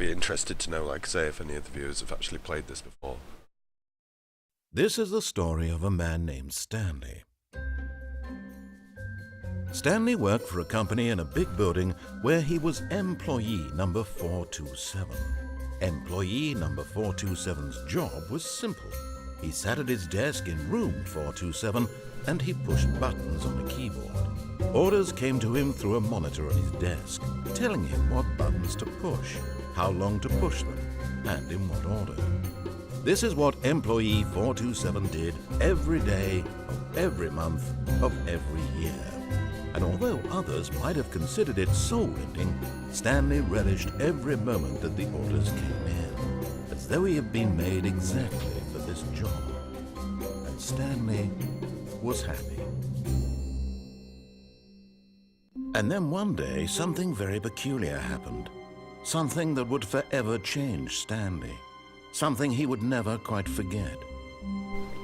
be interested to know, like, say, if any of the viewers have actually played this before. This is the story of a man named Stanley. Stanley worked for a company in a big building where he was employee number 427. Employee number 427's job was simple. He sat at his desk in room 427 and he pushed buttons on a keyboard. Orders came to him through a monitor on his desk, telling him what buttons to push, how long to push them, and in what order. This is what employee 427 did every day of every month of every year. And although others might have considered it soul-ending, Stanley relished every moment that the orders came in, as though he had been made exactly for this job. And Stanley was happy. And then one day, something very peculiar happened. Something that would forever change Stanley. Something he would never quite forget.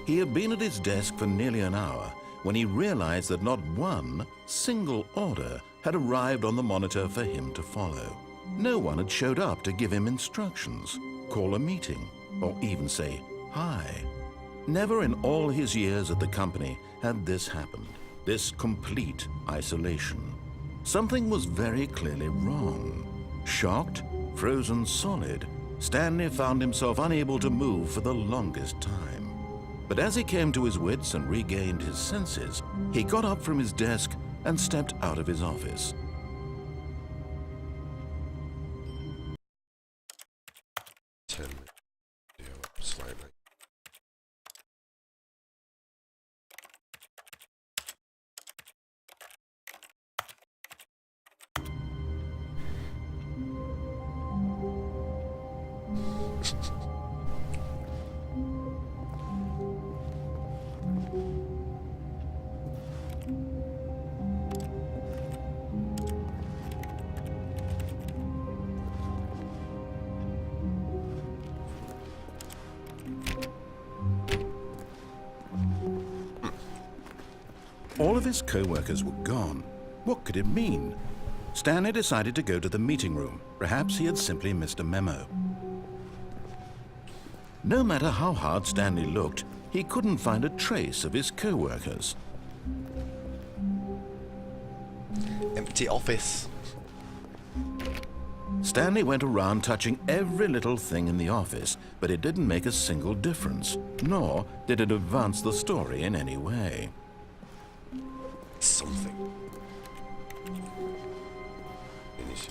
He had been at his desk for nearly an hour when he realized that not one single order had arrived on the monitor for him to follow. No one had showed up to give him instructions, call a meeting, or even say hi. Never in all his years at the company had this happened, this complete isolation. Something was very clearly wrong. Shocked, frozen solid, Stanley found himself unable to move for the longest time. But as he came to his wits and regained his senses, he got up from his desk and stepped out of his office. Turn the video up slightly. All of his co-workers were gone. What could it mean? Stanley decided to go to the meeting room. Perhaps he had simply missed a memo. No matter how hard Stanley looked, he couldn't find a trace of his co-workers. Empty office. Stanley went around touching every little thing in the office, but it didn't make a single difference, nor did it advance the story in any way. Something. Finish.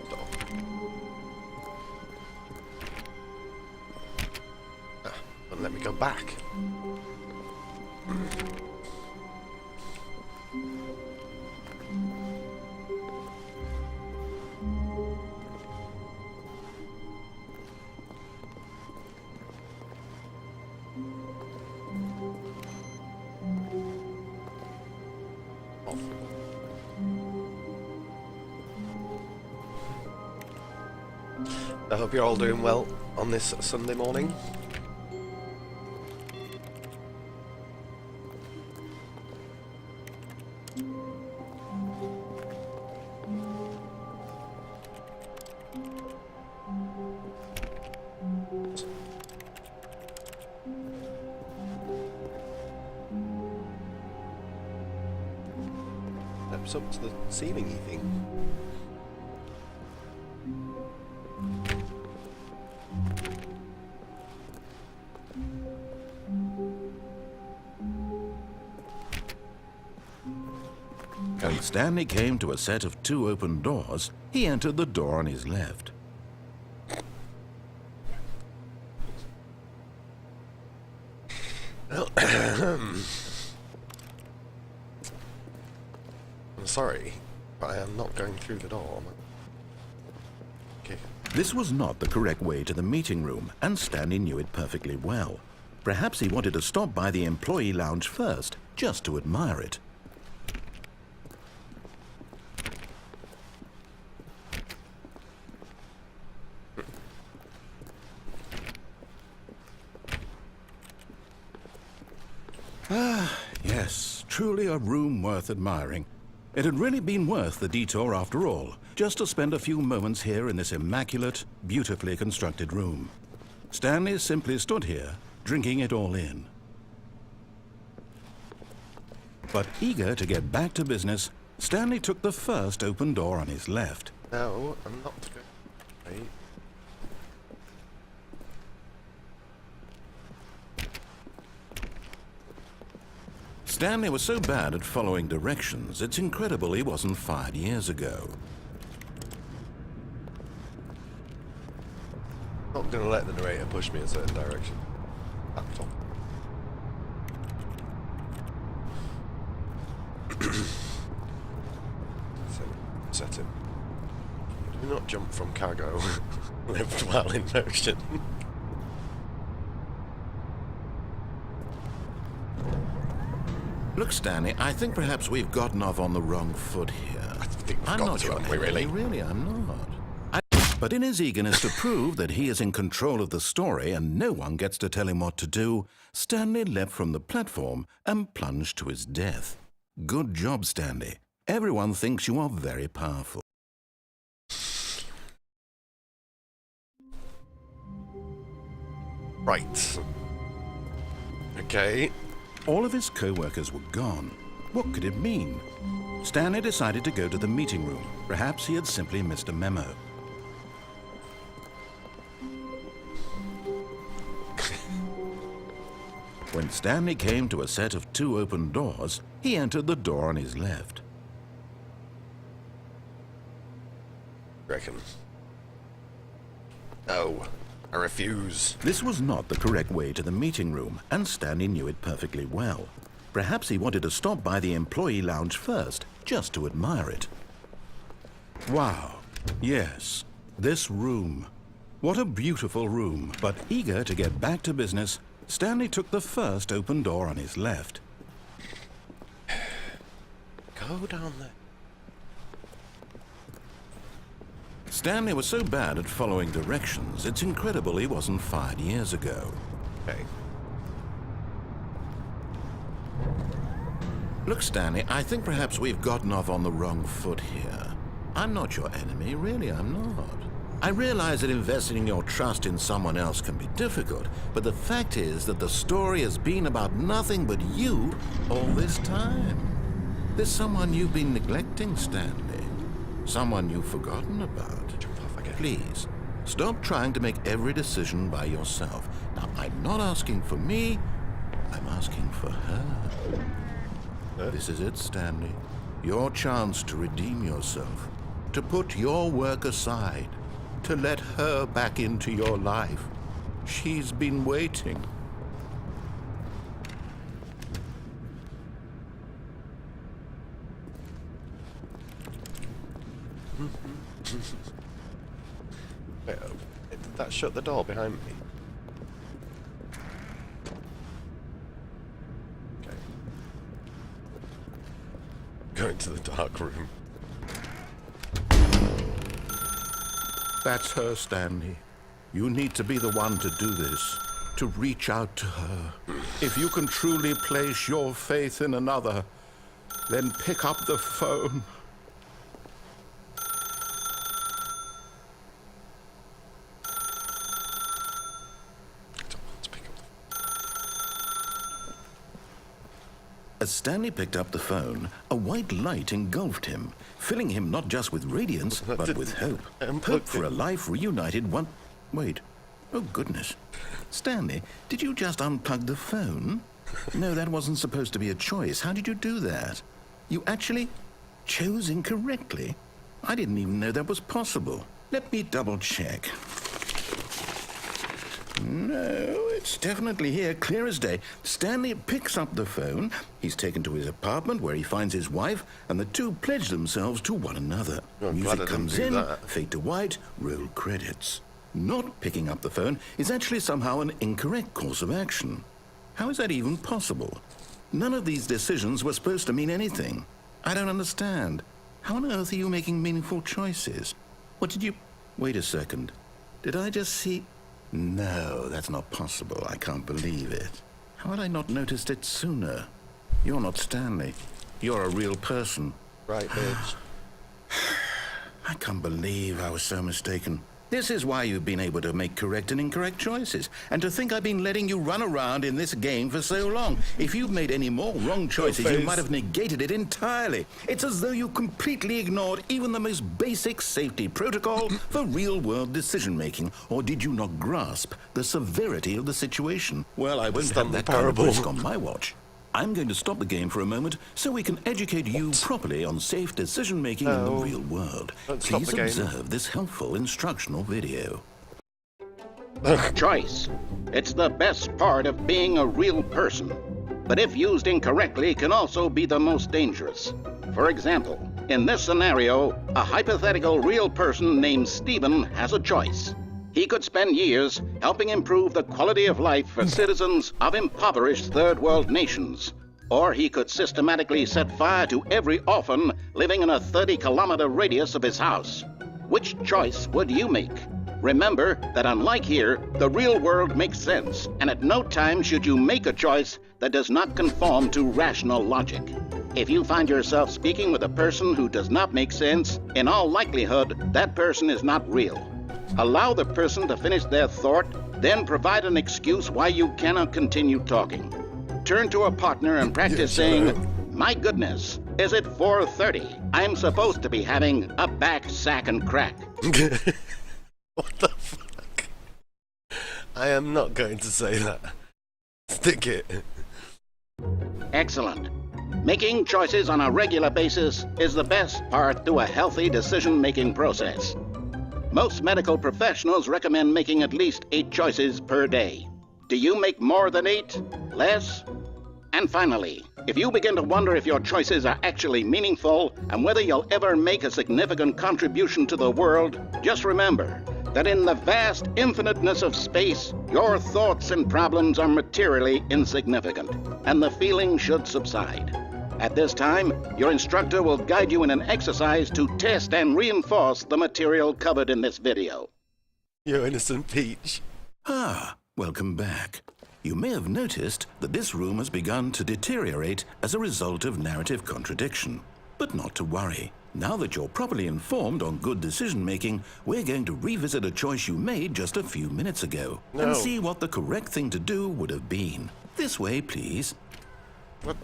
Stop. But let me go back. I hope you're all doing well on this Sunday morning. Steps up to the ceiling-y thing. When Stanley came to a set of 2 open doors, he entered the door on his left. I'm sorry, but I am not going through the door. Okay. This was not the correct way to the meeting room, and Stanley knew it perfectly well. Perhaps he wanted to stop by the employee lounge first, just to admire it. Ah, yes, truly a room worth admiring. It had really been worth the detour after all, just to spend a few moments here in this immaculate, beautifully constructed room. Stanley simply stood here, drinking it all in. But eager to get back to business, Stanley took the first open door on his left. No, I'm not going. Right. Stanley was so bad at following directions, it's incredible he wasn't fired years ago. Not going to let the narrator push me in a certain direction. At all. Set him. Do not jump from cargo. Lift while in motion. Look, Stanley, I think perhaps we've gotten off on the wrong foot here. I think we've I'm got not to, your haven't we, enemy, really? Really, I'm not. But in his eagerness to prove that he is in control of the story and no one gets to tell him what to do, Stanley leapt from the platform and plunged to his death. Good job, Stanley. Everyone thinks you are very powerful. Right. Okay. All of his co-workers were gone. What could it mean? Stanley decided to go to the meeting room. Perhaps he had simply missed a memo. When Stanley came to a set of 2 open doors, he entered the door on his left. Reckon. No, I refuse. This was not the correct way to the meeting room, and Stanley knew it perfectly well. Perhaps he wanted to stop by the employee lounge first, just to admire it. Wow, yes, this room. What a beautiful room. But eager to get back to business, Stanley took the first open door on his left. Go down there. Stanley was so bad at following directions, it's incredible he wasn't fired years ago. Okay. Look, Stanley, I think perhaps we've gotten off on the wrong foot here. I'm not your enemy, really, I'm not. I realize that investing your trust in someone else can be difficult, but the fact is that the story has been about nothing but you all this time. There's someone you've been neglecting, Stanley. Someone you've forgotten about. Jump off again. Please, stop trying to make every decision by yourself. Now, I'm not asking for me, I'm asking for her. This is it, Stanley. Your chance to redeem yourself, to put your work aside, to let her back into your life. She's been waiting. Wait, did that shut the door behind me? Okay. Go into the dark room. That's her, Stanley. You need to be the one to do this, to reach out to her. If you can truly place your faith in another, then pick up the phone. Let's pick up As Stanley picked up the phone, a white light engulfed him, filling him not just with radiance, but with hope. Hope for a life reunited one... Wait. Oh, goodness. Stanley, did you just unplug the phone? No, that wasn't supposed to be a choice. How did you do that? You actually chose incorrectly? I didn't even know that was possible. Let me double-check. No, it's definitely here, clear as day. Stanley picks up the phone. He's taken to his apartment where he finds his wife, and the two pledge themselves to one another. I'm glad I Music didn't comes do in, that. fade to white, roll credits. Not picking up the phone is actually somehow an incorrect course of action. How is that even possible? None of these decisions were supposed to mean anything. I don't understand. How on earth are you making meaningful choices? What did you... Wait a second. Did I just see... No, that's not possible. I can't believe it. How had I not noticed it sooner? You're not Stanley. You're a real person. Right, bitch. I can't believe I was so mistaken. This is why you've been able to make correct and incorrect choices. And to think I've been letting you run around in this game for so long. If you've made any more wrong choices, you might have negated it entirely. It's as though you completely ignored even the most basic safety protocol for real-world decision-making. Or did you not grasp the severity of the situation? Well, I won't have that kind of risk on my watch. I'm going to stop the game for a moment so we can educate you properly on safe decision-making in the real world. Please observe this helpful instructional video. Choice. It's the best part of being a real person. But if used incorrectly, can also be the most dangerous. For example, in this scenario, a hypothetical real person named Stephen has a choice. He could spend years helping improve the quality of life for citizens of impoverished third world nations. Or he could systematically set fire to every orphan living in a 30-kilometer radius of his house. Which choice would you make? Remember that unlike here, the real world makes sense, and at no time should you make a choice that does not conform to rational logic. If you find yourself speaking with a person who does not make sense, in all likelihood, that person is not real. Allow the person to finish their thought, then provide an excuse why you cannot continue talking. Turn to a partner and practice saying, "My goodness, is it 4:30? I'm supposed to be having a back, sack, and crack." What the fuck? I am not going to say that. Stick it. Excellent. Making choices on a regular basis is the best part to a healthy decision-making process. Most medical professionals recommend making at least 8 choices per day. Do you make more than 8? Less? And finally, if you begin to wonder if your choices are actually meaningful and whether you'll ever make a significant contribution to the world, just remember that in the vast infiniteness of space, your thoughts and problems are materially insignificant, and the feeling should subside. At this time, your instructor will guide you in an exercise to test and reinforce the material covered in this video. You innocent peach. Ah, welcome back. You may have noticed that this room has begun to deteriorate as a result of narrative contradiction. But not to worry. Now that you're properly informed on good decision-making, we're going to revisit a choice you made just a few minutes ago and see what the correct thing to do would have been. This way, please. What?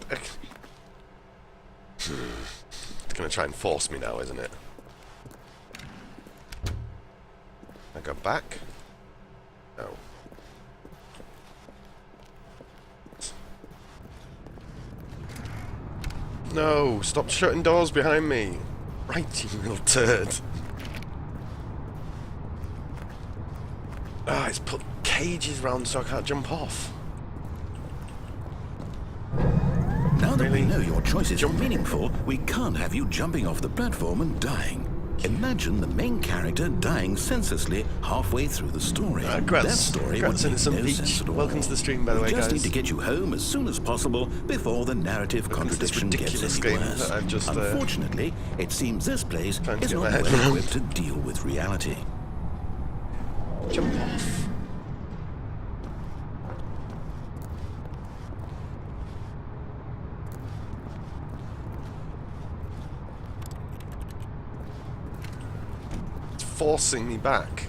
It's gonna try and force me now, isn't it? I go back? No. No! Stop shutting doors behind me! Right, you little turd! Ah, it's put cages round so I can't jump off. Now that we know your choices are meaningful, we can't have you jumping off the platform and dying. Imagine the main character dying senselessly halfway through the story. That story would make no sense at all. Welcome to the stream, by the way, guys. We just need to get you home as soon as possible before the narrative contradiction gets any worse. Unfortunately, it seems this place is not well equipped to deal with reality. Jump off. Forcing me back.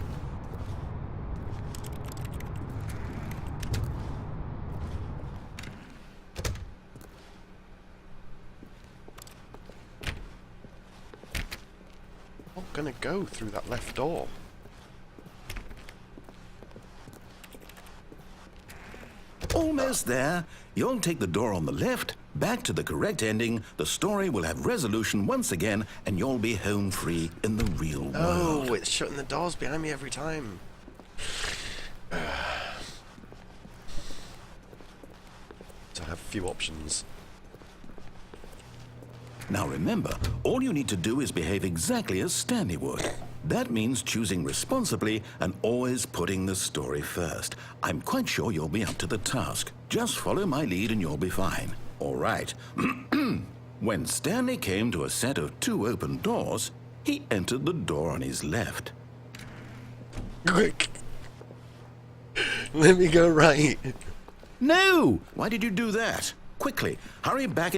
I'm not gonna go through that left door. Almost there. You'll take the door on the left, back to the correct ending, the story will have resolution once again, and you'll be home free in the real world. Oh, it's shutting the doors behind me every time. So I have few options. Now remember, all you need to do is behave exactly as Stanley would. That means choosing responsibly and always putting the story first. I'm quite sure you'll be up to the task. Just follow my lead and you'll be fine. All right. When Stanley came to a set of 2 open doors, he entered the door on his left. Quick! Let me go right. No! Why did you do that? Quickly, hurry back.